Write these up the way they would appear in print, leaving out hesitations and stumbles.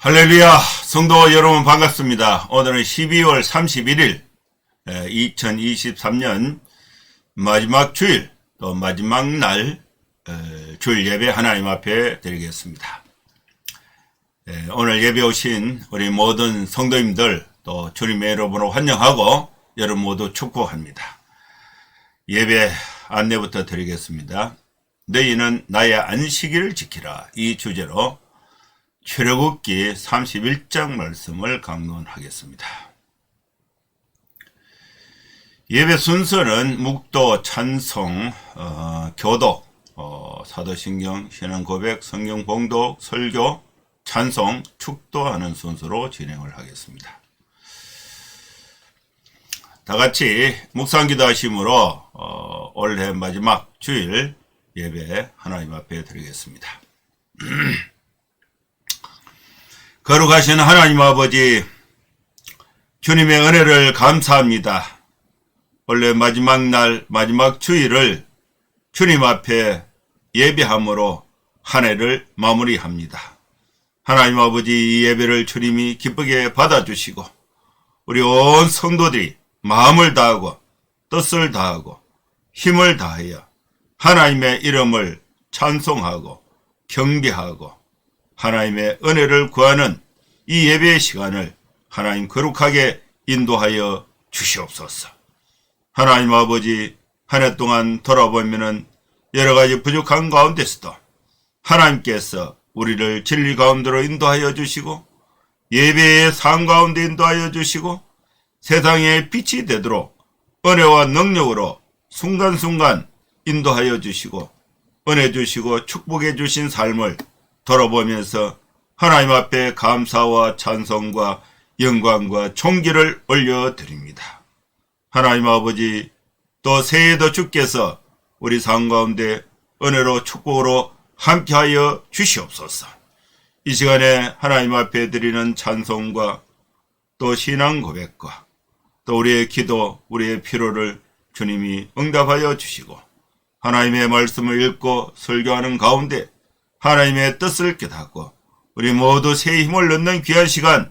할렐루야, 성도 여러분 반갑습니다. 오늘은 12월 31일 2023년 마지막 주일 또 마지막 날 주일 예배 하나님 앞에 드리겠습니다. 오늘 예배 오신 우리 모든 성도님들 또 주님의 이름으로 환영하고 여러분 모두 축복합니다. 예배 안내부터 드리겠습니다. 너희는 나의 안식일을 지키라, 이 주제로 출애굽기 31장 말씀을 강론하겠습니다. 예배 순서는 묵도, 찬송, 교독, 사도신경, 신앙고백, 성경 봉독, 설교, 찬송, 축도하는 순서로 진행을 하겠습니다. 다같이 묵상기도 하심으로 올해 마지막 주일 예배 하나님 앞에 드리겠습니다. 거룩하신 하나님 아버지, 주님의 은혜를 감사합니다. 원래 마지막 날 마지막 주일을 주님 앞에 예배함으로 한 해를 마무리합니다. 하나님 아버지, 이 예배를 주님이 기쁘게 받아주시고 우리 온 성도들이 마음을 다하고 뜻을 다하고 힘을 다하여 하나님의 이름을 찬송하고 경배하고 하나님의 은혜를 구하는 이 예배의 시간을 하나님 거룩하게 인도하여 주시옵소서. 하나님 아버지, 한 해 동안 돌아보면은 여러 가지 부족한 가운데서도 하나님께서 우리를 진리 가운데로 인도하여 주시고 예배의 삶 가운데 인도하여 주시고 세상의 빛이 되도록 은혜와 능력으로 순간순간 인도하여 주시고 은혜 주시고 축복해 주신 삶을 돌아보면서 하나님 앞에 감사와 찬송과 영광과 존귀를 올려드립니다. 하나님 아버지, 또 새해도 주께서 우리 삶 가운데 은혜로 축복으로 함께하여 주시옵소서. 이 시간에 하나님 앞에 드리는 찬송과 또 신앙 고백과 또 우리의 기도, 우리의 필요를 주님이 응답하여 주시고 하나님의 말씀을 읽고 설교하는 가운데 하나님의 뜻을 깨닫고 우리 모두 새 힘을 넣는 귀한 시간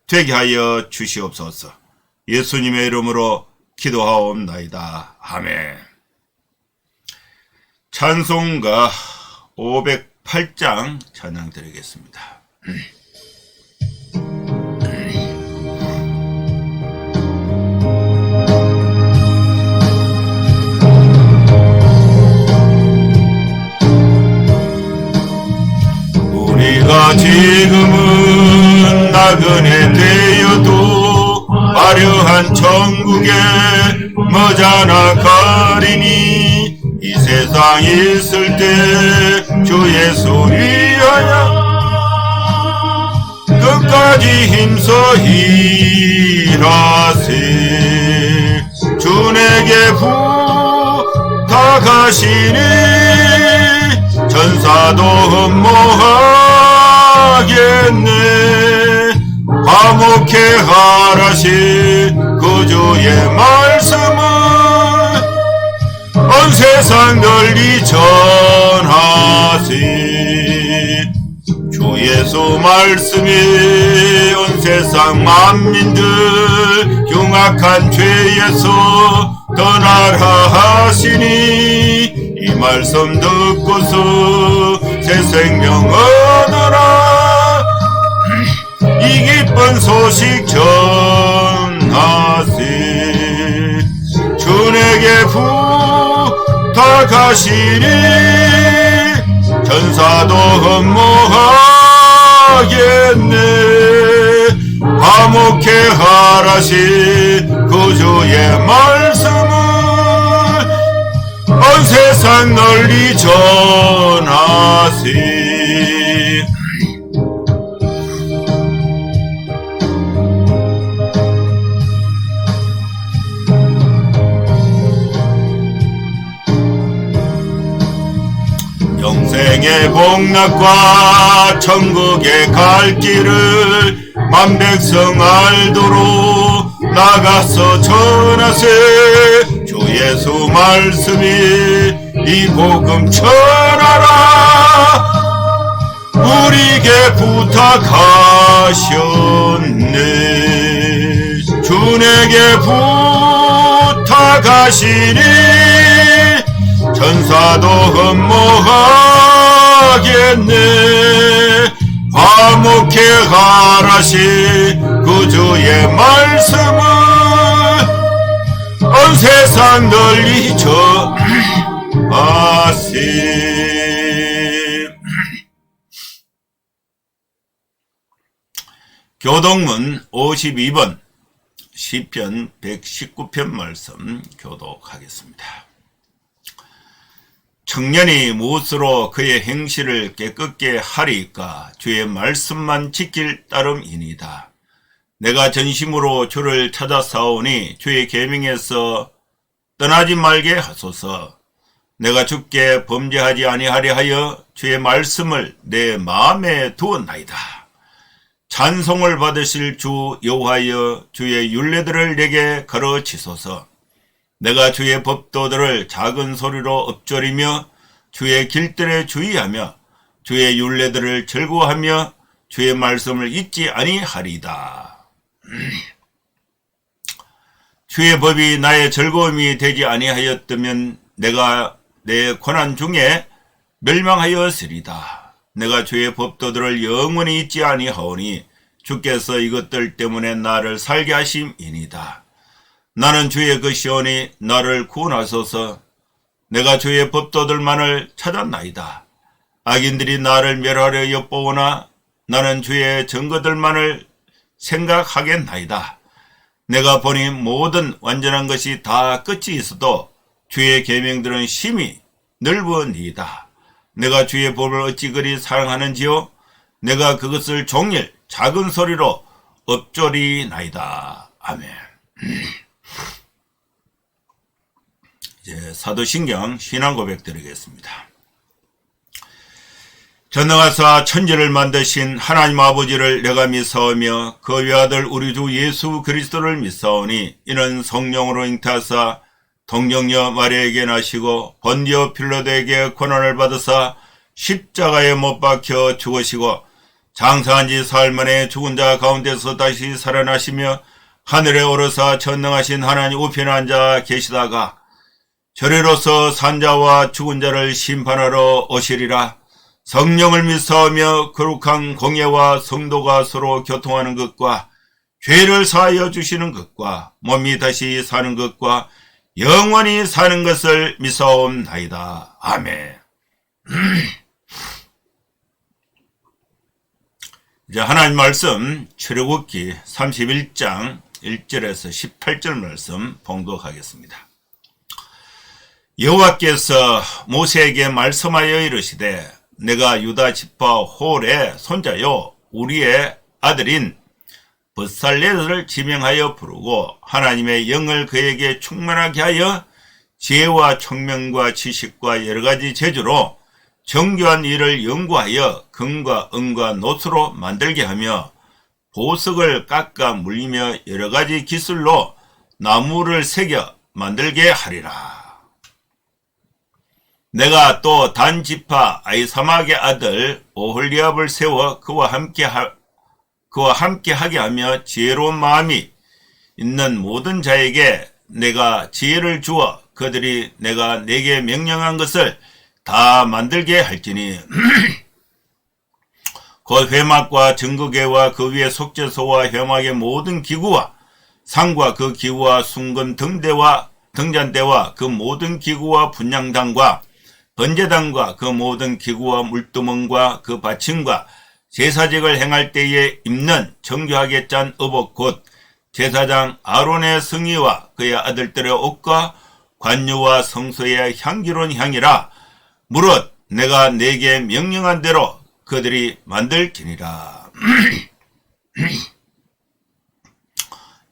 되게 하여 주시옵소서. 예수님의 이름으로 기도하옵나이다. 아멘. 찬송가 508장 찬양 드리겠습니다. 우리가 지금은 나그네 되어도 화려한 천국에 머지않아 가리니 이 세상 있을 때 주 예수 위하여 끝까지 힘써 일하세. 주 내게 부탁하시니 전사도 흠모하겠네. 화목해 하라신 그 주의 말씀을 온 세상 널리 전하세. 주 예수 말씀이 온 세상 만민들 흉악한 죄에서 떠나라 하시니 이 말씀 듣고서 새 생명 얻으라. 이 기쁜 소식 전하세. 주 내게 부탁하시니 전사도 흠모하겠네. 화목해 하라신 그 주의 말씀을 온 세상 널리 전하세. 영생의 복락과 천국에 갈 길을 만백성 알도록 나가서 전하세. 주 예수 말씀이 이 복음 전하라. 우리에게 부탁하시니 하셨네. 주 내게 부탁하시니 천사도 흠모하겠네. 화목해 하라시 그 주의 말씀을 온 세상 널리 전하세. 교독문 52번 시편 119편 말씀 교독하겠습니다. 청년이 무엇으로 그의 행실을 깨끗게 하리까? 주의 말씀만 지킬 따름이니이다. 내가 전심으로 주를 찾아사오니 주의 계명에서 떠나지 말게 하소서. 내가 주께 범죄하지 아니하려 하여 주의 말씀을 내 마음에 두었나이다. 찬송을 받으실 주 여호와여, 주의 율례들을 내게 가르치소서. 내가 주의 법도들을 작은 소리로 읊조리며 주의 길들에 주의하며 주의 율례들을 즐거워하며 주의 말씀을 잊지 아니하리이다. 주의 법이 나의 즐거움이 되지 아니하였다면 내가 내 고난 중에 멸망하였으리다. 내가 주의 법도들을 영원히 잊지 아니하오니 주께서 이것들 때문에 나를 살게 하심이니이다. 나는 주의 것이오니 나를 구원하소서. 내가 주의 법도들만을 찾았나이다. 악인들이 나를 멸하려 엿보오나 나는 주의 증거들만을 생각하겠나이다. 내가 보니 모든 완전한 것이 다 끝이 있어도 주의 계명들은 심히 넓으니이다. 내가 주의 법을 어찌 그리 사랑하는지요? 내가 그것을 종일 작은 소리로 읊조리나이다. 아멘. 이제 사도신경 신앙 고백 드리겠습니다. 전능하사 천지를 만드신 하나님 아버지를 내가 믿사오며 그 외아들 우리 주 예수 그리스도를 믿사오니 이는 성령으로 잉태하사 동정녀 마리아에게 나시고 본디오 필라도에게 고난을 받으사 십자가에 못 박혀 죽으시고 장사한 지 사흘 만에 죽은 자 가운데서 다시 살아나시며 하늘에 오르사 전능하신 하나님 우편에 앉아 계시다가 저리로서 산자와 죽은 자를 심판하러 오시리라. 성령을 믿사오며 거룩한 공예와 성도가 서로 교통하는 것과 죄를 사하여 주시는 것과 몸이 다시 사는 것과 영원히 사는 것을 믿사옵나이다. 아멘. 이제 하나님 말씀 출애굽기 31장 1절에서 18절 말씀 봉독하겠습니다. 여호와께서 모세에게 말씀하여 이르시되 내가 유다 지파 홀의 손자요 우리의 아들인 브살레를 지명하여 부르고 하나님의 영을 그에게 충만하게 하여 지혜와 총명과 지식과 여러가지 재주로 정교한 일을 연구하여 금과 은과 노수로 만들게 하며 보석을 깎아 물리며 여러가지 기술로 나무를 새겨 만들게 하리라. 내가 또 단 지파 아이사막의 아들 오홀리압을 세워 그와 함께 하게 하며 지혜로운 마음이 있는 모든 자에게 내가 지혜를 주어 그들이 내가 내게 명령한 것을 다 만들게 할지니 곧 회막과 증거궤와 그 위에 속죄소와 회막의 모든 기구와 상과 그 기구와 순금 등잔대와 그 모든 기구와 분향당과 번제당과 그 모든 기구와 물두멍과 그 받침과 제사직을 행할 때에 입는 정교하게 짠 의복 곧 제사장 아론의 승위와 그의 아들들의 옷과 관유와 성소의 향기로운 향이라. 무릇 내가 내게 명령한 대로 그들이 만들지니라.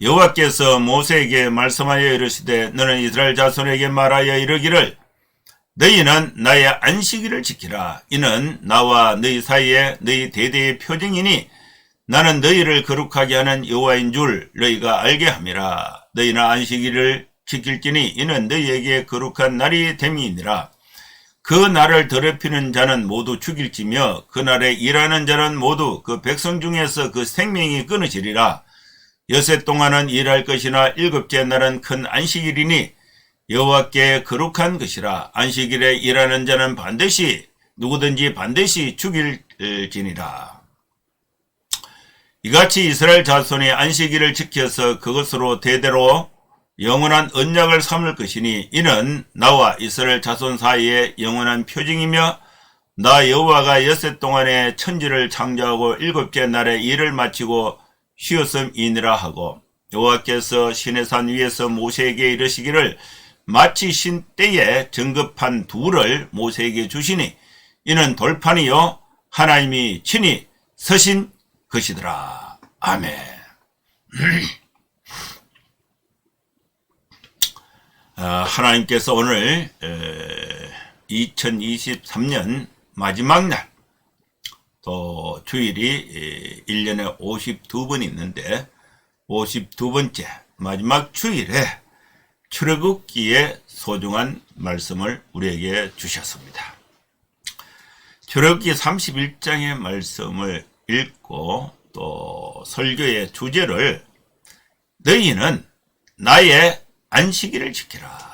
여호와께서 모세에게 말씀하여 이르시되 너는 이스라엘 자손에게 말하여 이르기를 너희는 나의 안식일을 지키라. 이는 나와 너희 사이에 너희 대대의 표징이니 나는 너희를 거룩하게 하는 여호와인 줄 너희가 알게 함이라. 너희는 안식일을 지킬지니 이는 너희에게 거룩한 날이 됨이니라. 그 날을 더럽히는 자는 모두 죽일지며 그 날에 일하는 자는 모두 그 백성 중에서 그 생명이 끊어지리라. 여세 동안은 일할 것이나 일곱째 날은 큰 안식일이니 여호와께 거룩한 것이라. 안식일에 일하는 자는 반드시 누구든지 반드시 죽일지니라. 이같이 이스라엘 자손이 안식일을 지켜서 그것으로 대대로 영원한 언약을 삼을 것이니 이는 나와 이스라엘 자손 사이에 영원한 표징이며 나 여호와가 여세 동안에 천지를 창조하고 일곱째 날에 일을 마치고 쉬었음이니라 하고, 여호와께서 시내산 위에서 모세에게 이르시기를 마치신 때에 정급한 둘을 모세에게 주시니 이는 돌판이요 하나님이 친히 서신 것이더라. 아멘. 하나님께서 오늘 2023년 마지막 날, 또 주일이 1년에 52번 있는데 52번째 마지막 주일에 출애굽기의 소중한 말씀을 우리에게 주셨습니다. 출애굽기 31장의 말씀을 읽고 또 설교의 주제를 너희는 나의 안식일을 지키라.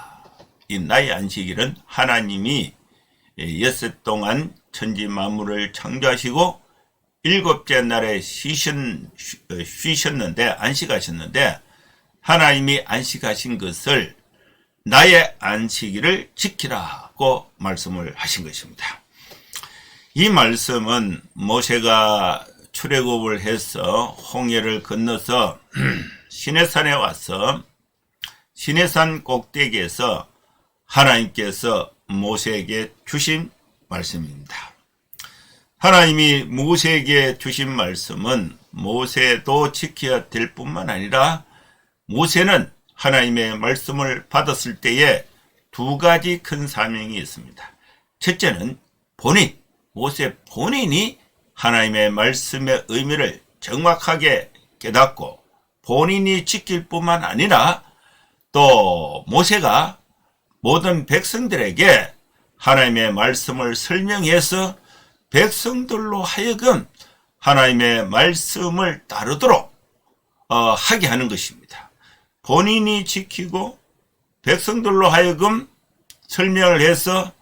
이 나의 안식일은 하나님이 엿새 동안 천지 만물을 창조하시고 일곱째 날에 쉬셨는데 안식하셨는데 하나님이 안식하신 것을 나의 안식일을 지키라고 말씀을 하신 것입니다. 이 말씀은 모세가 출애굽을 해서 홍해를 건너서 시내산에 와서 시내산 꼭대기에서 하나님께서 모세에게 주신 말씀입니다. 하나님이 모세에게 주신 말씀은 모세도 지켜야 될 뿐만 아니라 모세는 하나님의 말씀을 받았을 때에 두 가지 큰 사명이 있습니다. 첫째는 모세 본인이 하나님의 말씀의 의미를 정확하게 깨닫고 본인이 지킬 뿐만 아니라 또 모세가 모든 백성들에게 하나님의 말씀을 설명해서 백성들로 하여금 하나님의 말씀을 따르도록 하게 하는 것입니다. 본인이 지키고 백성들로 하여금 설명을 해서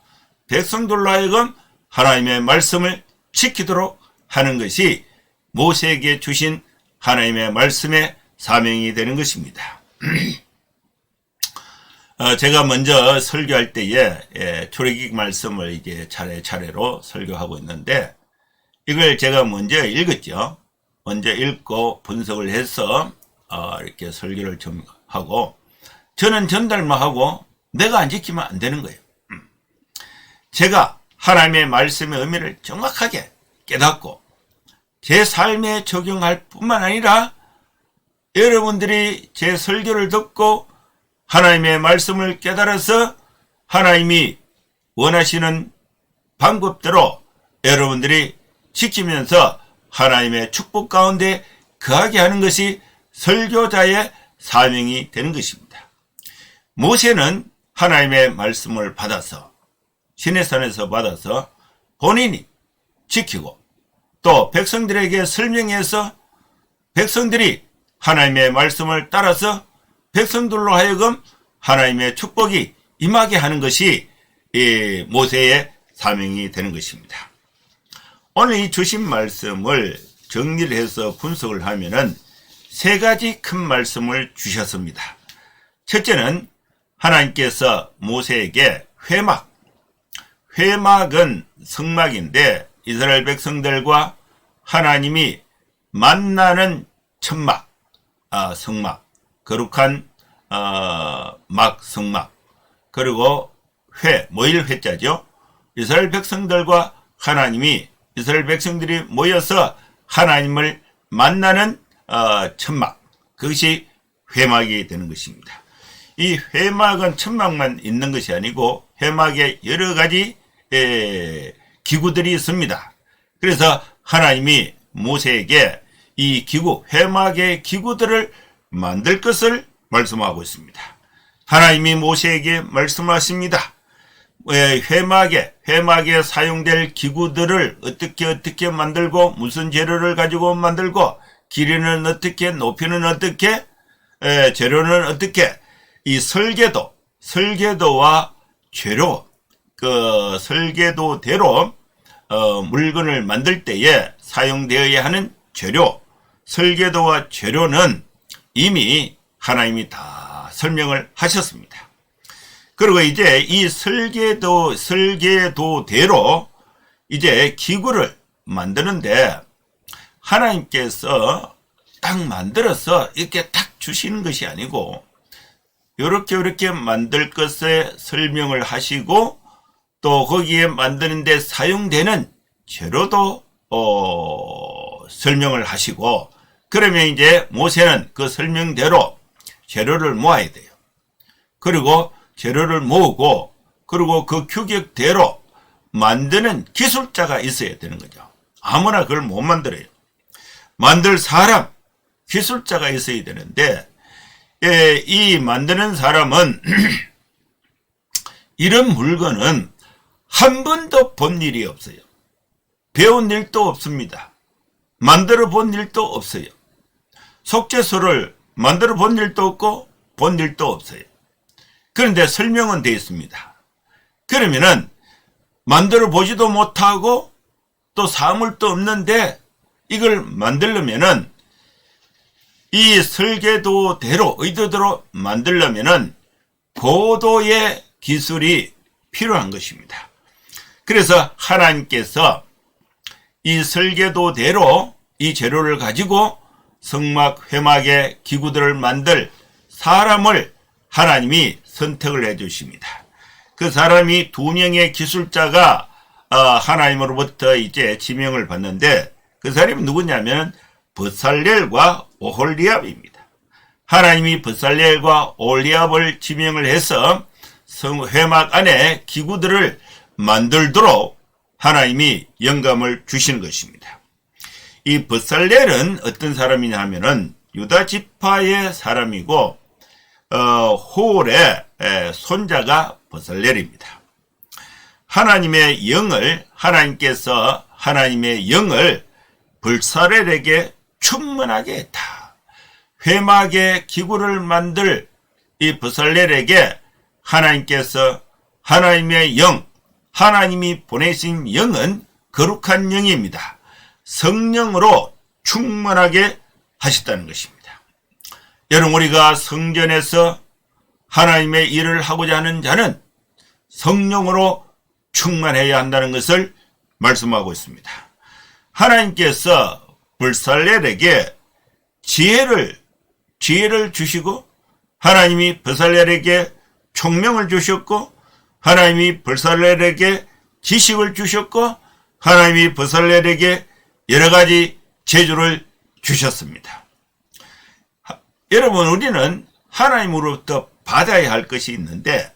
백성들로 하여금 하나님의 말씀을 지키도록 하는 것이 모세에게 주신 하나님의 말씀의 사명이 되는 것입니다. 제가 먼저 설교할 때에 출애굽기 말씀을 이제 차례차례로 설교하고 있는데 이걸 제가 먼저 읽었죠. 먼저 읽고 분석을 해서 이렇게 설교를 좀 하고 저는 전달만 하고 내가 안 지키면 안 되는 거예요. 제가 하나님의 말씀의 의미를 정확하게 깨닫고 제 삶에 적용할 뿐만 아니라 여러분들이 제 설교를 듣고 하나님의 말씀을 깨달아서 하나님이 원하시는 방법대로 여러분들이 지키면서 하나님의 축복 가운데 거하게 하는 것이 설교자의 사명이 되는 것입니다. 모세는 하나님의 말씀을 받아서 시내산에서 받아서 본인이 지키고 또 백성들에게 설명해서 백성들이 하나님의 말씀을 따라서 백성들로 하여금 하나님의 축복이 임하게 하는 것이 모세의 사명이 되는 것입니다. 오늘 이 주신 말씀을 정리를 해서 분석을 하면은 세 가지 큰 말씀을 주셨습니다. 첫째는 하나님께서 모세에게 회막은 성막인데 이스라엘 백성들과 하나님이 만나는 천막, 성막, 거룩한 성막, 그리고 모일 회자죠. 이스라엘 백성들과 하나님이 이스라엘 백성들이 모여서 하나님을 만나는 천막, 그것이 회막이 되는 것입니다. 이 회막은 천막만 있는 것이 아니고 회막에 여러 가지 기구들이 있습니다. 그래서 하나님이 모세에게 이 회막의 기구들을 만들 것을 말씀하고 있습니다. 하나님이 모세에게 말씀하십니다. 회막에 사용될 기구들을 어떻게 만들고 무슨 재료를 가지고 만들고 길이는 어떻게 높이는 어떻게 재료는 어떻게 이 설계도와 재료 그 설계도대로 물건을 만들 때에 사용되어야 하는 재료 설계도와 재료는 이미 하나님이 다 설명을 하셨습니다. 그리고 이제 이 설계도대로 이제 기구를 만드는데 하나님께서 딱 만들어서 이렇게 딱 주시는 것이 아니고 이렇게 만들 것에 설명을 하시고 또 거기에 만드는데 사용되는 재료도 설명을 하시고 그러면 이제 모세는 그 설명대로 재료를 모아야 돼요. 그리고 재료를 모으고 그리고 그 규격대로 만드는 기술자가 있어야 되는 거죠. 아무나 그걸 못 만들어요. 만들 사람, 기술자가 있어야 되는데 이 만드는 사람은 이런 물건은 한 번도 본 일이 없어요. 배운 일도 없습니다. 만들어 본 일도 없어요. 속죄소를 만들어 본 일도 없고 본 일도 없어요. 그런데 설명은 되어 있습니다. 그러면은 만들어 보지도 못하고 또 사물도 없는데 이걸 만들려면은 이 설계도대로 의도대로 만들려면은 고도의 기술이 필요한 것입니다. 그래서 하나님께서 이 설계도대로 이 재료를 가지고 성막 회막의 기구들을 만들 사람을 하나님이 선택을 해 주십니다. 그 사람이 2명의 기술자가 하나님으로부터 이제 지명을 받는데 그 사람이 누구냐면 브살렐과 오홀리압입니다. 하나님이 브살렐과 오홀리압을 지명을 해서 회막 안에 기구들을 만들도록 하나님이 영감을 주시는 것입니다. 이 브살렐은 어떤 사람이냐 하면은 유다 지파의 사람이고 호올의 손자가 브살렐입니다. 하나님께서 하나님의 영을 브살렐에게 충만하게 했다. 회막의 기구를 만들 이 브살렐에게 하나님께서 하나님의 영, 하나님이 보내신 영은 거룩한 영입니다. 성령으로 충만하게 하셨다는 것입니다. 여러분, 우리가 성전에서 하나님의 일을 하고자 하는 자는 성령으로 충만해야 한다는 것을 말씀하고 있습니다. 하나님께서 브살렐에게 지혜를 주시고 하나님이 브살렐에게 총명을 주셨고 하나님이 브살렐에게 지식을 주셨고 하나님이 브살렐에게 여러 가지 재주를 주셨습니다. 여러분, 우리는 하나님으로부터 받아야 할 것이 있는데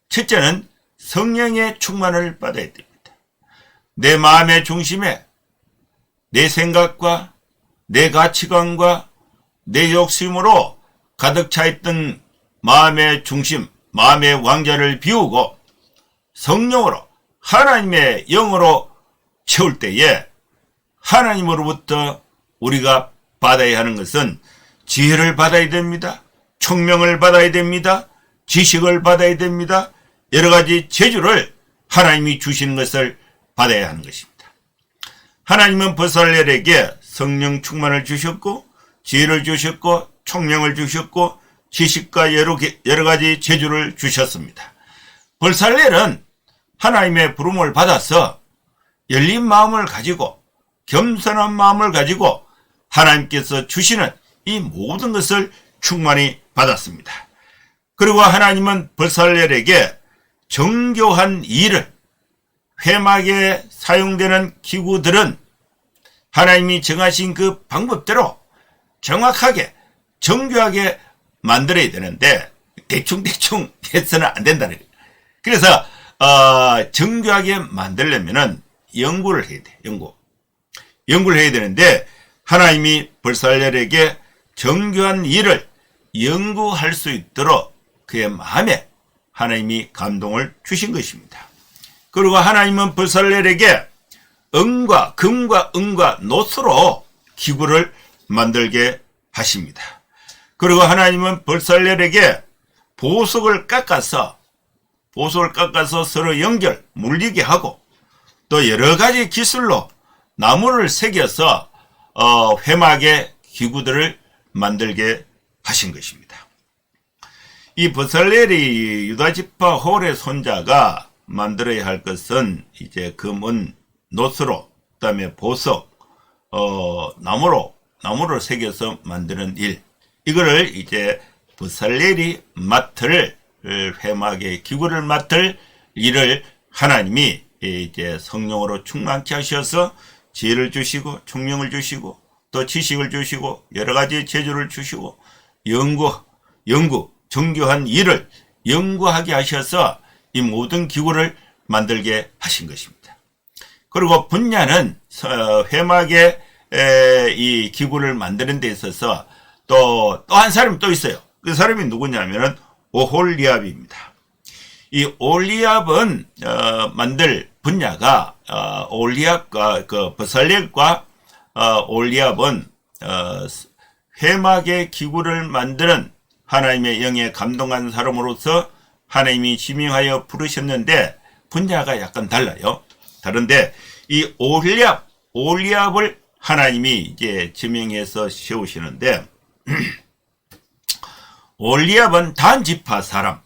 첫째는 성령의 충만을 받아야 됩니다. 내 마음의 중심에 내 생각과 내 가치관과 내 욕심으로 가득 차 있던 마음의 중심, 마음의 왕좌를 비우고 성령으로 하나님의 영으로 채울 때에 하나님으로부터 우리가 받아야 하는 것은 지혜를 받아야 됩니다. 총명을 받아야 됩니다. 지식을 받아야 됩니다. 여러 가지 재주를 하나님이 주시는 것을 받아야 하는 것입니다. 하나님은 브살렐에게 성령 충만을 주셨고 지혜를 주셨고 총명을 주셨고 지식과 여러 가지 재주를 주셨습니다. 브살렐은 하나님의 부름을 받아서 열린 마음을 가지고 겸손한 마음을 가지고 하나님께서 주시는 이 모든 것을 충만히 받았습니다. 그리고 하나님은 브살렐에게 정교한 일을, 회막에 사용되는 기구들은 하나님이 정하신 그 방법대로 정확하게 정교하게 만들어야 되는데 대충 해서는 안 된다는 거예요. 그래서 정교하게 만들려면은 연구를 해야 돼. 연구를 해야 되는데 하나님이 브살렐에게 정교한 일을 연구할 수 있도록 그의 마음에 하나님이 감동을 주신 것입니다. 그리고 하나님은 브살렐에게 은과 금과 은과 놋으로 기구를 만들게 하십니다. 그리고 하나님은 브살렐에게 보석을 깎아서 서로 물리게 하고, 또 여러 가지 기술로 나무를 새겨서 회막의 기구들을 만들게 하신 것입니다. 이 브살렐이 유다지파 홀의 손자가 만들어야 할 것은 이제 금은 놋으로, 그다음에 보석, 나무로 새겨서 만드는 일, 이거를 이제 브살렐이 맡을, 회막의 기구를 맡을 일을 하나님이 이제 성령으로 충만케 하셔서 지혜를 주시고 총명을 주시고 또 지식을 주시고 여러 가지 재주를 주시고 정교한 일을 연구하게 하셔서 이 모든 기구를 만들게 하신 것입니다. 그리고 분야는 회막의 이 기구를 만드는 데 있어서 또 한 사람이 또 있어요. 그 사람이 누구냐면은 오홀리압입니다. 이 올리압은 만들 분야가 올리압과 그 브살렐과 올리압은 회막의 기구를 만드는 하나님의 영에 감동한 사람으로서 하나님이 지명하여 부르셨는데 분야가 약간 달라요. 다른데 이 올리압을 하나님이 이제 지명해서 세우시는데 올리압은 단 지파 사람,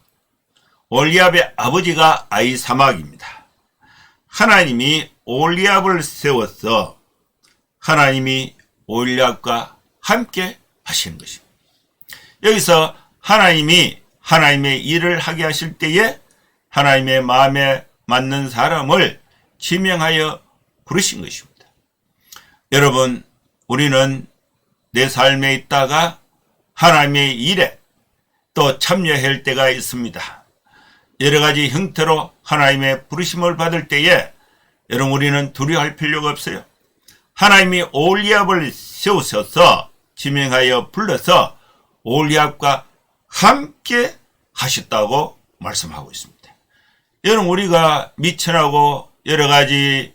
올리압의 아버지가 아히사막입니다. 하나님이 올리압을 세워서 하나님이 올리압과 함께 하시는 것입니다. 여기서 하나님이 하나님의 일을 하게 하실 때에 하나님의 마음에 맞는 사람을 지명하여 부르신 것입니다. 여러분, 우리는 내 삶에 있다가 하나님의 일에 또 참여해야 할 때가 있습니다. 여러 가지 형태로 하나님의 부르심을 받을 때에 여러분, 우리는 두려워할 필요가 없어요. 하나님이 올리압을 세우셔서 지명하여 불러서 올리압과 함께 하셨다고 말씀하고 있습니다. 여러분, 우리가 미천하고 여러 가지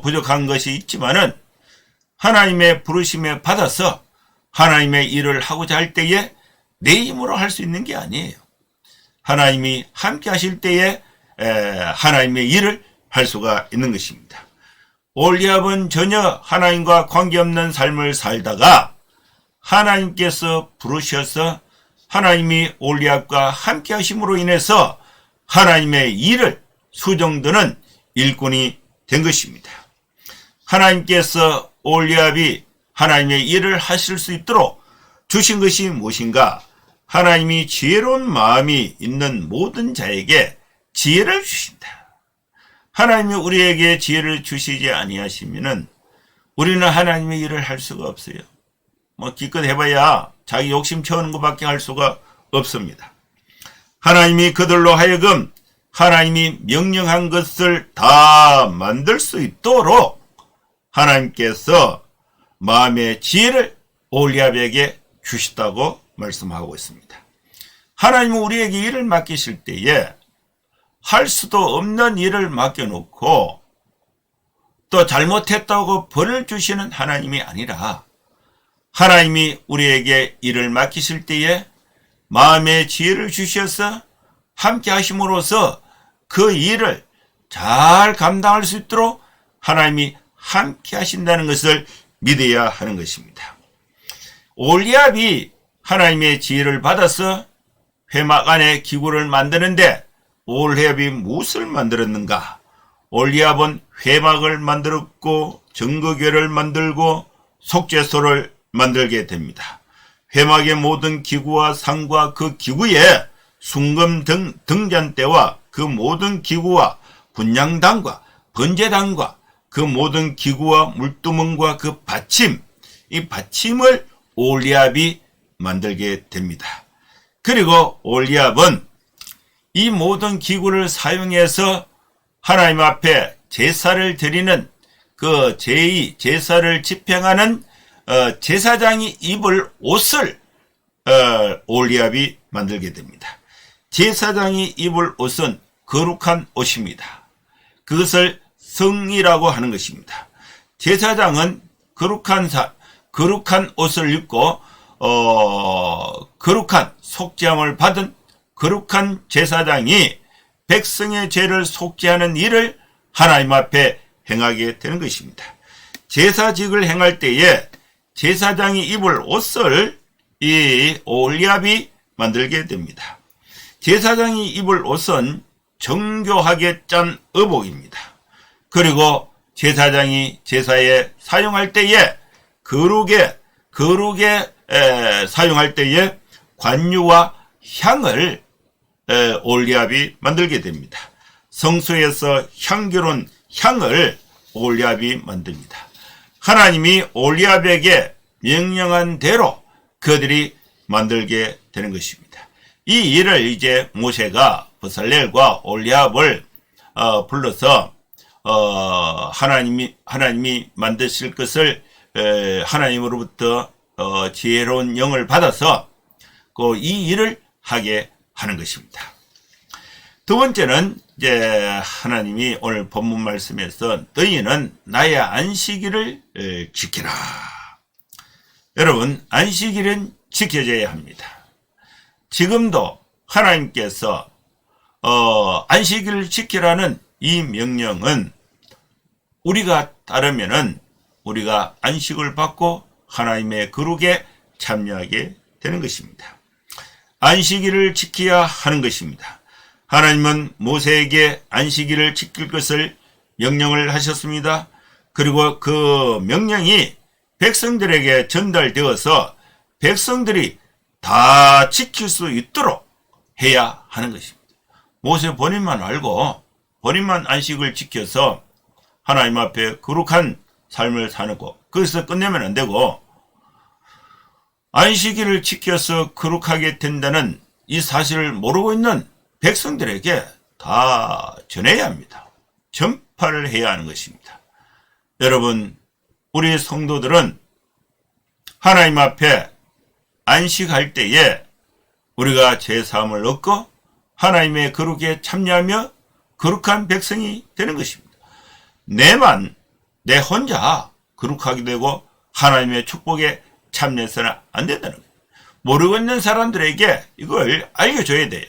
부족한 것이 있지만은 하나님의 부르심에 받아서 하나님의 일을 하고자 할 때에 내 힘으로 할 수 있는 게 아니에요. 하나님이 함께 하실 때에 하나님의 일을 할 수가 있는 것입니다. 올리압은 전혀 하나님과 관계없는 삶을 살다가 하나님께서 부르셔서 하나님이 올리압과 함께 하심으로 인해서 하나님의 일을 수종드는 일꾼이 된 것입니다. 하나님께서 올리압이 하나님의 일을 하실 수 있도록 주신 것이 무엇인가? 하나님이 지혜로운 마음이 있는 모든 자에게 지혜를 주신다. 하나님이 우리에게 지혜를 주시지 아니하시면은 우리는 하나님의 일을 할 수가 없어요. 기껏 해봐야 자기 욕심 채우는 것밖에 할 수가 없습니다. 하나님이 그들로 하여금 하나님이 명령한 것을 다 만들 수 있도록 하나님께서 마음의 지혜를 올리압에게 주시다고 말씀하고 있습니다. 하나님은 우리에게 일을 맡기실 때에 할 수도 없는 일을 맡겨놓고 또 잘못했다고 벌을 주시는 하나님이 아니라 하나님이 우리에게 일을 맡기실 때에 마음의 지혜를 주셔서 함께 하심으로써 그 일을 잘 감당할 수 있도록 하나님이 함께 하신다는 것을 믿어야 하는 것입니다. 올리압이 하나님의 지혜를 받아서 회막 안에 기구를 만드는데 올리압이 무엇을 만들었는가? 올리압은 회막을 만들었고 정거궤를 만들고 속죄소를 만들게 됩니다. 회막의 모든 기구와 상과 그 기구에 순금 등잔대와 그 모든 기구와 분향단과 번제단과 그 모든 기구와 물두멍과 그 받침, 이 받침을 올리압이 만들게 됩니다. 그리고 올리압은 이 모든 기구를 사용해서 하나님 앞에 제사를 드리는 그 제사를 집행하는 제사장이 입을 옷을 올리압이 만들게 됩니다. 제사장이 입을 옷은 거룩한 옷입니다. 그것을 성이라고 하는 것입니다. 제사장은 거룩한 옷을 입고 거룩한 속죄함을 받은 거룩한 제사장이 백성의 죄를 속죄하는 일을 하나님 앞에 행하게 되는 것입니다. 제사직을 행할 때에 제사장이 입을 옷을 이 올리압이 만들게 됩니다. 제사장이 입을 옷은 정교하게 짠 의복입니다. 그리고 제사장이 제사에 사용할 때에 거룩에 사용할 때에 관유와 향을 올리압이 만들게 됩니다. 성소에서 향기로운 향을 올리압이 만듭니다. 하나님이 올리압에게 명령한 대로 그들이 만들게 되는 것입니다. 이 일을 이제 모세가 브살렐과 올리압을 불러서 하나님이 만드실 것을 하나님으로부터 지혜로운 영을 받아서 이 일을 하게 하는 것입니다. 두 번째는 이제 하나님이 오늘 본문 말씀에서 너희는 나의 안식일을 지키라. 여러분, 안식일은 지켜져야 합니다. 지금도 하나님께서 안식일을 지키라는 이 명령은 우리가 따르면은 우리가 안식을 받고 하나님의 거룩에 참여하게 되는 것입니다. 안식일을 지켜야 하는 것입니다. 하나님은 모세에게 안식일을 지킬 것을 명령을 하셨습니다. 그리고 그 명령이 백성들에게 전달되어서 백성들이 다 지킬 수 있도록 해야 하는 것입니다. 모세 본인만 알고 본인만 안식을 지켜서 하나님 앞에 거룩한 삶을 사는 거, 거기서 끝내면 안 되고 안식일을 지켜서 거룩하게 된다는 이 사실을 모르고 있는 백성들에게 다 전해야 합니다. 전파를 해야 하는 것입니다. 여러분, 우리 성도들은 하나님 앞에 안식할 때에 우리가 죄사함을 얻고 하나님의 거룩에 참여하며 거룩한 백성이 되는 것입니다. 내 혼자 거룩하게 되고 하나님의 축복에 참여해서는 안 된다는 거예요. 모르고 있는 사람들에게 이걸 알려줘야 돼요.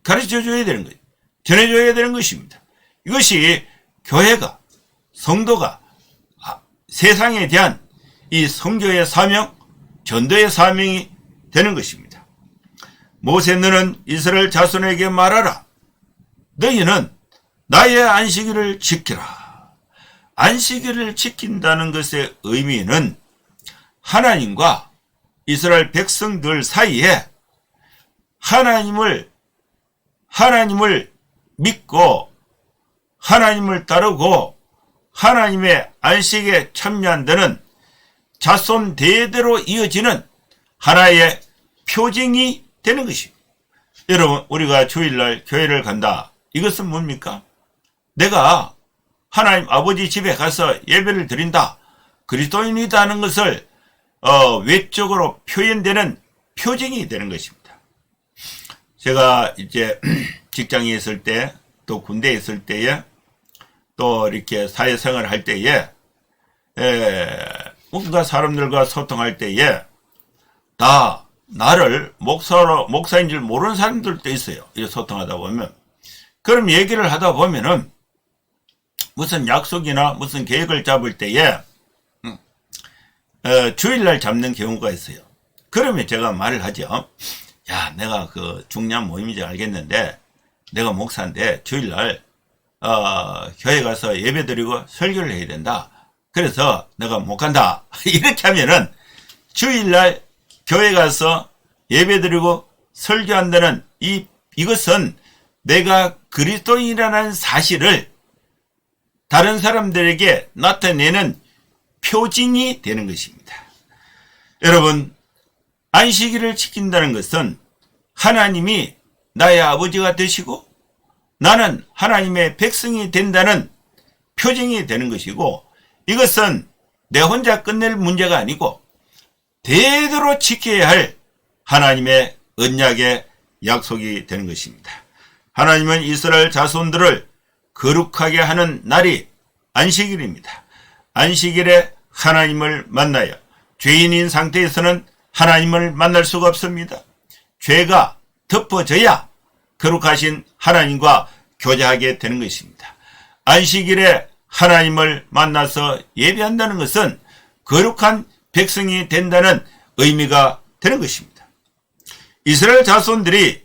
가르쳐줘야 되는 거예요. 전해줘야 되는 것입니다. 이것이 교회가, 성도가 세상에 대한 이 선교의 사명, 전도의 사명이 되는 것입니다. 모세 너는 이스라엘 자손에게 말하라. 너희는 나의 안식일을 지키라. 안식일을 지킨다는 것의 의미는 하나님과 이스라엘 백성들 사이에 하나님을 믿고 하나님을 따르고 하나님의 안식에 참여한다는 자손 대대로 이어지는 하나의 표징이 되는 것입니다. 여러분, 우리가 주일날 교회를 간다. 이것은 뭡니까? 내가 하나님 아버지 집에 가서 예배를 드린다. 그리스도인이다 하는 것을 외적으로 표현되는 표징이 되는 것입니다. 제가 이제 직장에 있을 때, 또 군대에 있을 때에, 또 이렇게 사회생활을 할 때에, 뭔가 사람들과 소통할 때에 다 나를 목사인 줄 모르는 사람들도 있어요. 이렇게 소통하다 보면. 그럼 얘기를 하다 보면은 무슨 약속이나 무슨 계획을 잡을 때에 주일날 잡는 경우가 있어요. 그러면 제가 말을 하죠. 야, 내가 그 중요한 모임인지 알겠는데 내가 목사인데 주일날 교회 가서 예배드리고 설교를 해야 된다. 그래서 내가 못 간다. 이렇게 하면은 주일날 교회 가서 예배드리고 설교한다는 이것은 내가 그리스도인이라는 사실을 다른 사람들에게 나타내는 표징이 되는 것입니다. 여러분, 안식일을 지킨다는 것은 하나님이 나의 아버지가 되시고 나는 하나님의 백성이 된다는 표징이 되는 것이고, 이것은 내 혼자 끝낼 문제가 아니고 대대로 지켜야 할 하나님의 언약의 약속이 되는 것입니다. 하나님은 이스라엘 자손들을 거룩하게 하는 날이 안식일입니다. 안식일에 하나님을 만나요. 죄인인 상태에서는 하나님을 만날 수가 없습니다. 죄가 덮어져야 거룩하신 하나님과 교제하게 되는 것입니다. 안식일에 하나님을 만나서 예배한다는 것은 거룩한 백성이 된다는 의미가 되는 것입니다. 이스라엘 자손들이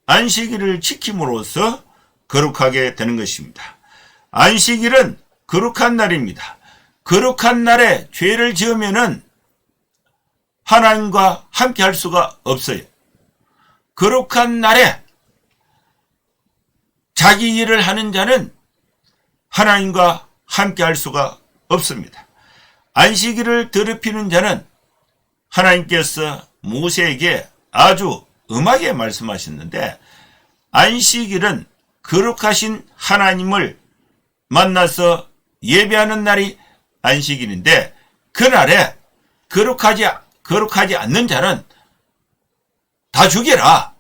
안식일을 지킴으로써 거룩하게 되는 것입니다. 안식일은 거룩한 날입니다. 거룩한 날에 죄를 지으면은 하나님과 함께 할 수가 없어요. 거룩한 날에 자기 일을 하는 자는 하나님과 함께 할 수가 없습니다. 안식일을 더럽히는 자는 하나님께서 모세에게 아주 엄하게 말씀하셨는데, 안식일은 거룩하신 하나님을 만나서 예배하는 날이 안식일인데, 그날에 거룩하지 않는 자는 다 죽여라.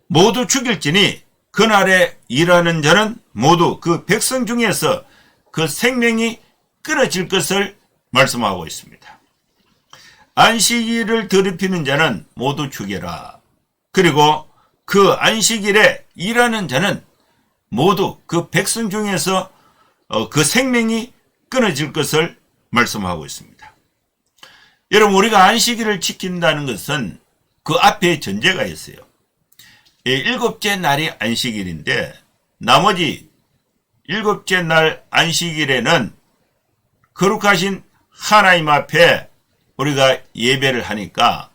모두 죽일지니 그날에 일하는 자는 모두 그 백성 중에서 그 생명이 끊어질 것을 말씀하고 있습니다. 안식일을 더럽히는 자는 모두 죽여라. 그리고 그 안식일에 일하는 자는 모두 그 백성 중에서 그 생명이 끊어질 것을 말씀하고 있습니다. 여러분, 우리가 안식일을 지킨다는 것은 그 앞에 전제가 있어요. 일곱째 날이 안식일인데, 나머지 일곱째 날 안식일에는 거룩하신 하나님 앞에 우리가 예배를 하니까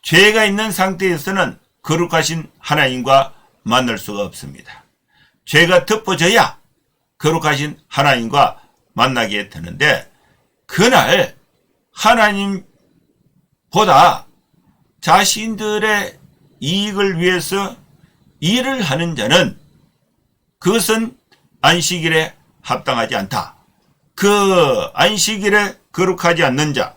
죄가 있는 상태에서는 거룩하신 하나님과 만날 수가 없습니다. 죄가 덮어져야 거룩하신 하나님과 만나게 되는데, 그날 하나님보다 자신들의 이익을 위해서 일을 하는 자는 그것은 안식일에 합당하지 않다. 그 안식일에 거룩하지 않는 자,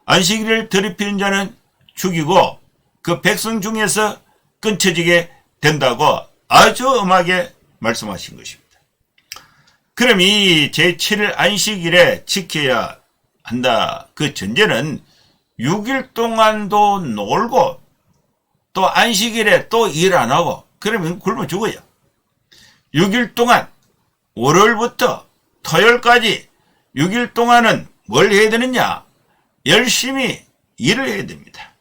안식일을 더럽히는 자는 죽이고 그 백성 중에서 끊쳐지게 된다고 아주 엄하게 말씀하신 것입니다. 그럼 이 제7일 안식일에 지켜야 한다. 그 전제는 6일 동안도 놀고 또 안식일에 또 일 안 하고 그러면 굶어 죽어요. 6일 동안 월요일부터 토요일까지 6일 동안은 뭘 해야 되느냐? 열심히 일을 해야 됩니다.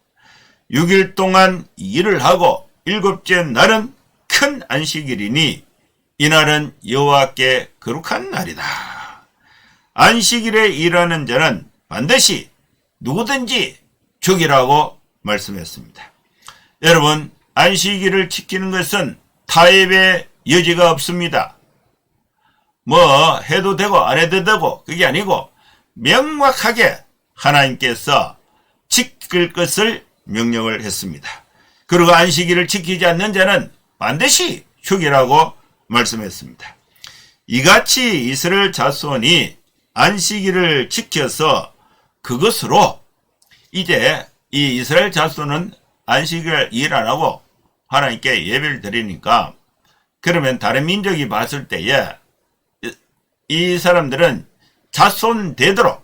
6일 동안 일을 하고 일곱째 날은 큰 안식일이니 이날은 여호와께 거룩한 날이다. 안식일에 일하는 자는 반드시 누구든지 죽이라고 말씀했습니다. 여러분, 안식일을 지키는 것은 타협의 여지가 없습니다. 뭐 해도 되고 안 해도 되고 그게 아니고 명확하게 하나님께서 지킬 것을 명령을 했습니다. 그리고 안식일을 지키지 않는 자는 반드시 죽이라고 말씀했습니다. 이같이 이스라엘 자손이 안식일을 지켜서 그것으로 이제 이 이스라엘 자손은 안식일 일 안 하고 하나님께 예배를 드리니까, 그러면 다른 민족이 봤을 때에 이 사람들은 자손 대대로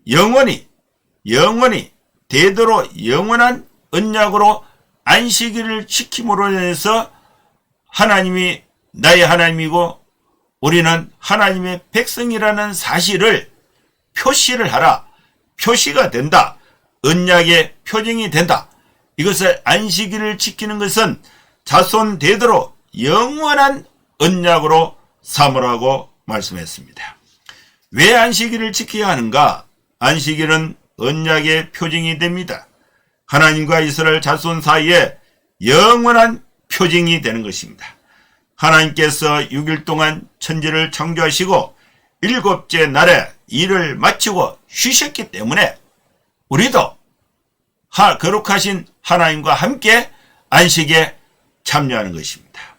영원히 대대로 영원한 언약으로 안식일을 지킴으로 인해서 하나님이 나의 하나님이고 우리는 하나님의 백성이라는 사실을 표시를 하라. 표시가 된다. 언약의 표징이 된다. 이것을 안식일을 지키는 것은 자손 대대로 영원한 언약으로 삼으라고 말씀했습니다. 왜 안식일을 지켜야 하는가? 안식일은 언약의 표징이 됩니다. 하나님과 이스라엘 자손 사이에 영원한 표징이 되는 것입니다. 하나님께서 6일 동안 천지를 창조하시고 일곱째 날에 일을 마치고 쉬셨기 때문에 우리도 거룩하신 하나님과 함께 안식에 참여하는 것입니다.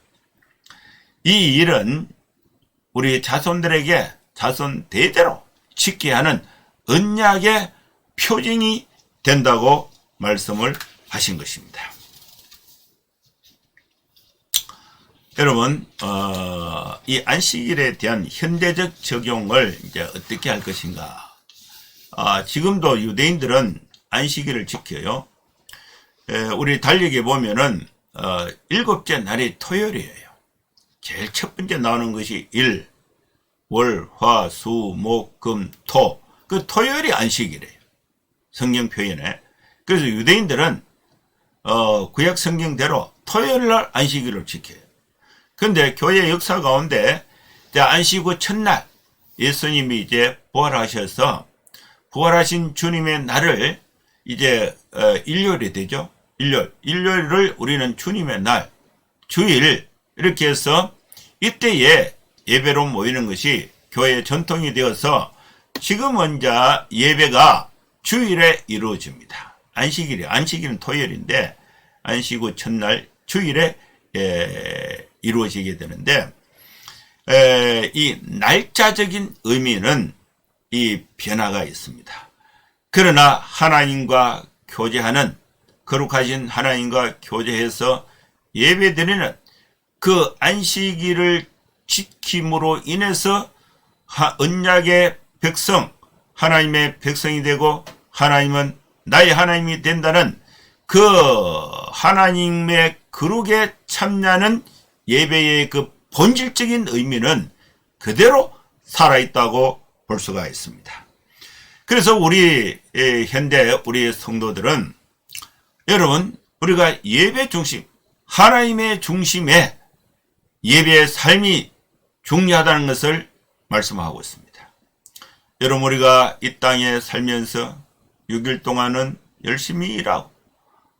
이 일은 우리 자손들에게 자손 대대로 지켜야 하는 언약의 표징이 된다고 말씀을 하신 것입니다. 여러분, 이 안식일에 대한 현대적 적용을 이제 어떻게 할 것인가? 지금도 유대인들은 안식일을 지켜요. 우리 달력에 보면은, 7째 날이 토요일이에요. 제일 첫 번째 나오는 것이 일, 월, 화, 수, 목, 금, 토. 그 토요일이 안식일이에요. 성경 표현에. 그래서 유대인들은, 구약 성경대로 토요일 날 안식일을 지켜요. 근데 교회 역사 가운데 안식 후 첫날 예수님이 이제 부활하셔서 부활하신 주님의 날을 이제 일요일이 되죠. 일요일을 우리는 주님의 날, 주일 이렇게 해서 이때에 예배로 모이는 것이 교회의 전통이 되어서 지금은 이제 예배가 주일에 이루어집니다. 안식일은 토요일인데 안식 후 첫날 주일에 이루어지게 되는데, 이 날짜적인 의미는 이 변화가 있습니다. 그러나 하나님과 교제하는, 거룩하신 하나님과 교제해서 예배드리는 그 안식일을 지킴으로 인해서 언약의 백성, 하나님의 백성이 되고 하나님은 나의 하나님이 된다는 그 하나님의 거룩에 참여하는 예배의 그 본질적인 의미는 그대로 살아있다고 볼 수가 있습니다. 그래서 우리 현대 우리 성도들은 여러분 우리가 예배 중심, 하나님의 중심에 예배의 삶이 중요하다는 것을 말씀하고 있습니다. 여러분 우리가 이 땅에 살면서 6일 동안은 열심히 일하고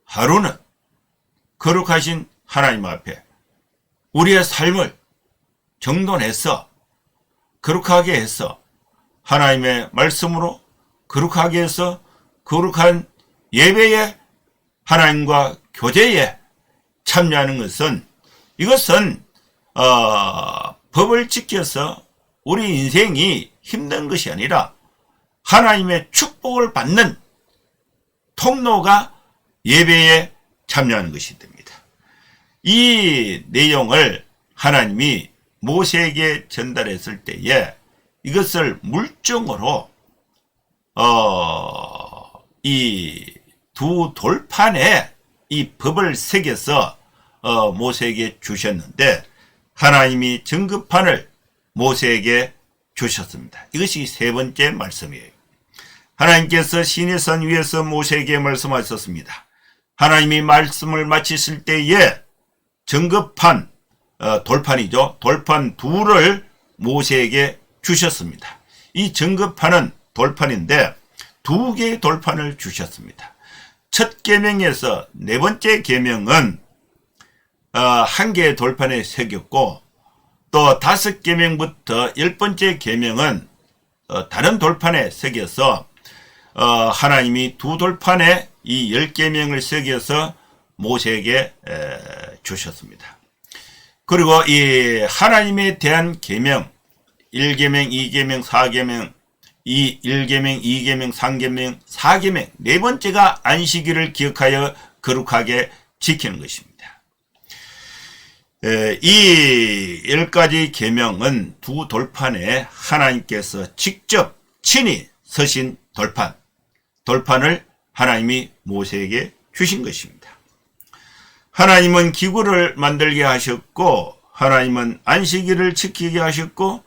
하루는 거룩하신 하나님 앞에 우리의 삶을 정돈해서 거룩하게 해서 하나님의 말씀으로 거룩하게 해서 거룩한 예배에 하나님과 교제에 참여하는 것은 이것은 법을 지켜서 우리 인생이 힘든 것이 아니라 하나님의 축복을 받는 통로가 예배에 참여하는 것이 됩니다. 이 내용을 하나님이 모세에게 전달했을 때에 이것을 물정으로 이 두 돌판에 이 법을 새겨서 모세에게 주셨는데 하나님이 증거판을 모세에게 주셨습니다. 이것이 세 번째 말씀이에요. 하나님께서 시내산 위에서 모세에게 말씀하셨습니다. 하나님이 말씀을 마치실 때에 증거판, 돌판이죠. 돌판 둘을 모세에게 주셨습니다. 이 증거판은 돌판인데 두 개의 돌판을 주셨습니다. 첫 계명에서 네 번째 계명은 한 개의 돌판에 새겼고 또 다섯 계명부터 10번째 계명은 다른 돌판에 새겨서 하나님이 두 돌판에 이 10계명을 새겨서 모세에게 주셨습니다. 그리고 이 하나님에 대한 계명 1계명, 2계명, 4계명, 1계명, 2계명, 3계명, 4계명 네 번째가 안식일을 기억하여 거룩하게 지키는 것입니다. 이 10가지 계명은 두 돌판에 하나님께서 직접 친히 서신 돌판을 하나님이 모세에게 주신 것입니다. 하나님은 기구를 만들게 하셨고 하나님은 안식일을 지키게 하셨고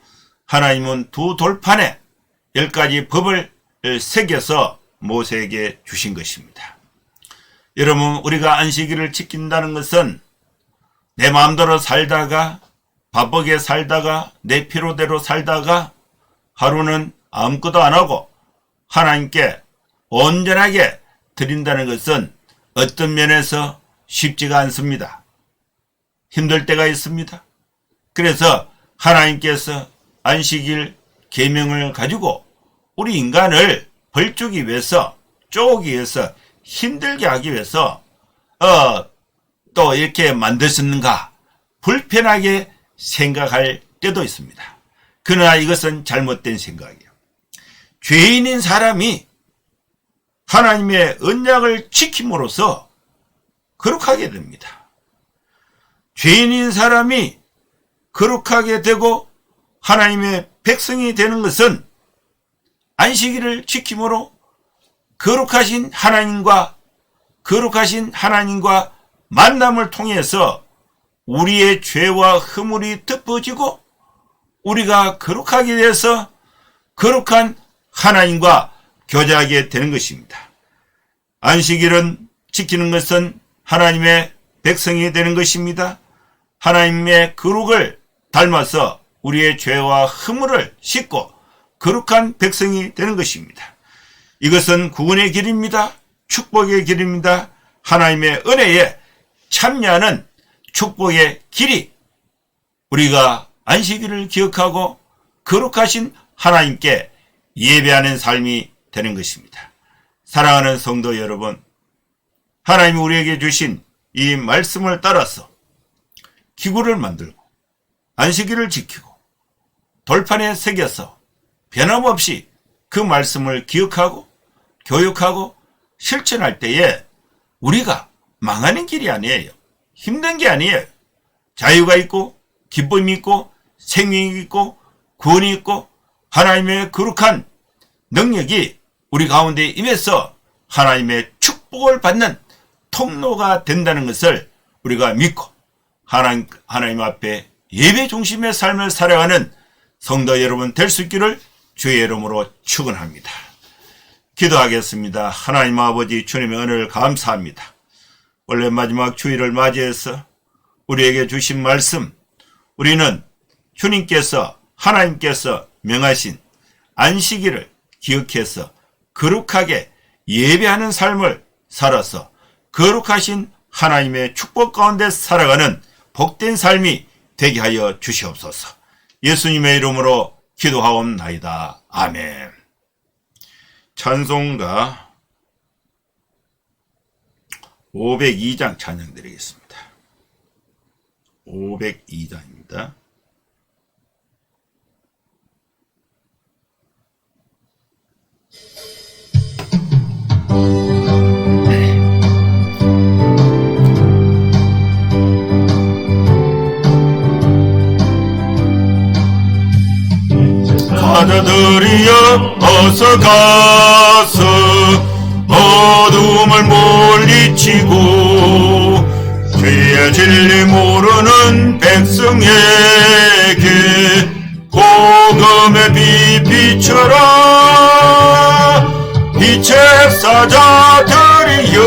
하나님은 두 돌판에 10가지 법을 새겨서 모세에게 주신 것입니다. 여러분 우리가 안식일을 지킨다는 것은 내 마음대로 살다가 바쁘게 살다가 내 필요대로 살다가 하루는 아무것도 안 하고 하나님께 온전하게 드린다는 것은 어떤 면에서 쉽지가 않습니다. 힘들 때가 있습니다. 그래서 하나님께서 안식일 계명을 가지고 우리 인간을 벌주기 위해서 쪼기 위해서 힘들게 하기 위해서 또 이렇게 만드셨는가 불편하게 생각할 때도 있습니다. 그러나 이것은 잘못된 생각이에요. 죄인인 사람이 하나님의 언약을 지킴으로써 거룩하게 됩니다. 죄인인 사람이 거룩하게 되고 하나님의 백성이 되는 것은 안식일을 지킴으로 거룩하신 하나님과 만남을 통해서 우리의 죄와 허물이 덮어지고 우리가 거룩하게 돼서 거룩한 하나님과 교제하게 되는 것입니다. 안식일은 지키는 것은 하나님의 백성이 되는 것입니다. 하나님의 거룩을 닮아서 우리의 죄와 허물을 씻고 거룩한 백성이 되는 것입니다. 이것은 구원의 길입니다. 축복의 길입니다. 하나님의 은혜에 참여하는 축복의 길이 우리가 안식일을 기억하고 거룩하신 하나님께 예배하는 삶이 되는 것입니다. 사랑하는 성도 여러분, 하나님이 우리에게 주신 이 말씀을 따라서 기구를 만들고 안식일을 지키고 돌판에 새겨서 변함없이 그 말씀을 기억하고 교육하고 실천할 때에 우리가 망하는 길이 아니에요. 힘든 게 아니에요. 자유가 있고 기쁨이 있고 생명이 있고 구원이 있고 하나님의 거룩한 능력이 우리 가운데 임해서 하나님의 축복을 받는 통로가 된다는 것을 우리가 믿고 하나님 앞에 예배 중심의 삶을 살아가는 성도 여러분 될 수 있기를 주의 이름으로 축원합니다. 기도하겠습니다. 하나님 아버지 주님의 은혜를 감사합니다. 원래 마지막 주일을 맞이해서 우리에게 주신 말씀, 우리는 하나님께서 명하신 안식일을 기억해서 거룩하게 예배하는 삶을 살아서 거룩하신 하나님의 축복 가운데 살아가는 복된 삶이 되게 하여 주시옵소서. 예수님의 이름으로 기도하옵나이다. 아멘. 찬송가 502장 찬양 드리겠습니다. 502장입니다. 가자들이여 어서 가서 어둠을 물리치고 죄의 진리 모르는 백성에게 복음의 빛 비춰라. 빛의 사자들이여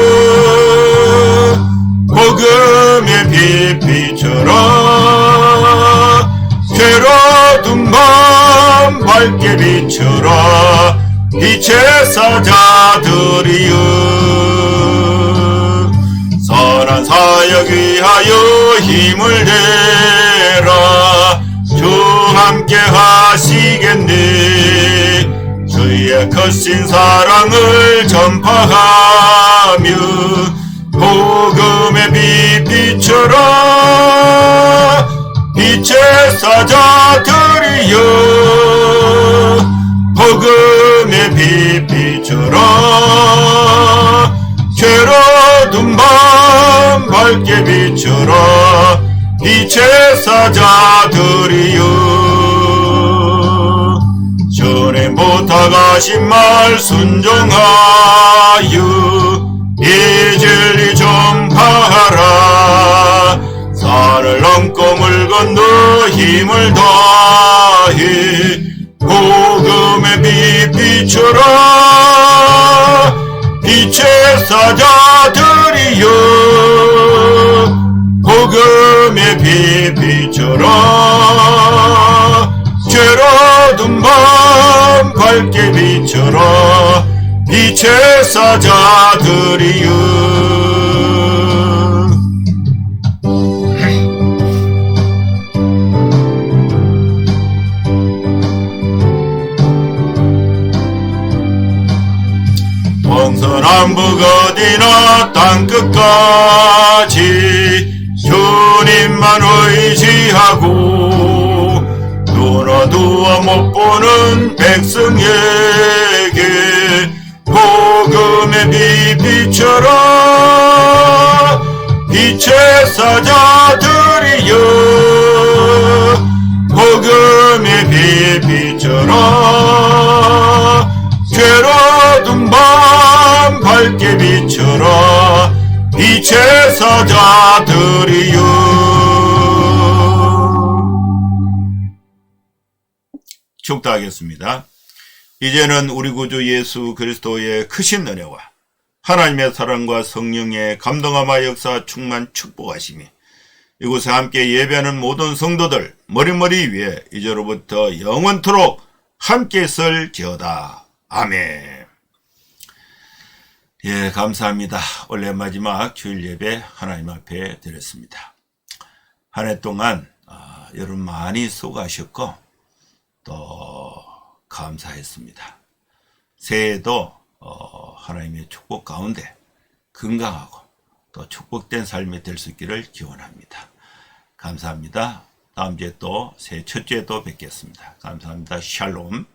복음의 빛 비춰라. 괴로운 밤 밝게 비춰라. 빛의 사자들이여 선한 사역 위하여 힘을 내라. 주 함께 하시겠네. 주의 크신 사랑을 전파하며 복음의 빛 비춰라. 빛의 사자들이여 복음의 빛 비춰라. 괴로운 밤 밝게 비춰라. 빛의 사자들이여 주님 부탁하신 말 순종하여 이 진리 전파하라. 산을 넘고 물 건너 힘을 다해 복음의 빛 비춰라. 빛의 사자들이여 복음의 빛 비춰라. 괴로운 밤 밝게 비춰라. 빛의 사자들이여 동서남북 어디나 땅끝까지 주님만 의지하고 눈어두어 못 보는 백성에게 복음의 빛 비춰라. 빛의 사자들이여 비추라 빛의 사자들이여. 축도하겠습니다. 이제는 우리 구주 예수 그리스도의 크신 은혜와 하나님의 사랑과 성령의 감동함과 역사 충만 축복하심이 이곳에 함께 예배하는 모든 성도들 머리머리 위에 이제로부터 영원토록 함께 있을지어다. 아멘. 예, 감사합니다. 올해 마지막 주일 예배 하나님 앞에 드렸습니다. 한 해 동안 여러분 많이 수고하셨고 또 감사했습니다. 새해에도 하나님의 축복 가운데 건강하고 또 축복된 삶이 될 수 있기를 기원합니다. 감사합니다. 다음 주에 또 새해 첫 주에 또 뵙겠습니다. 감사합니다. 샬롬.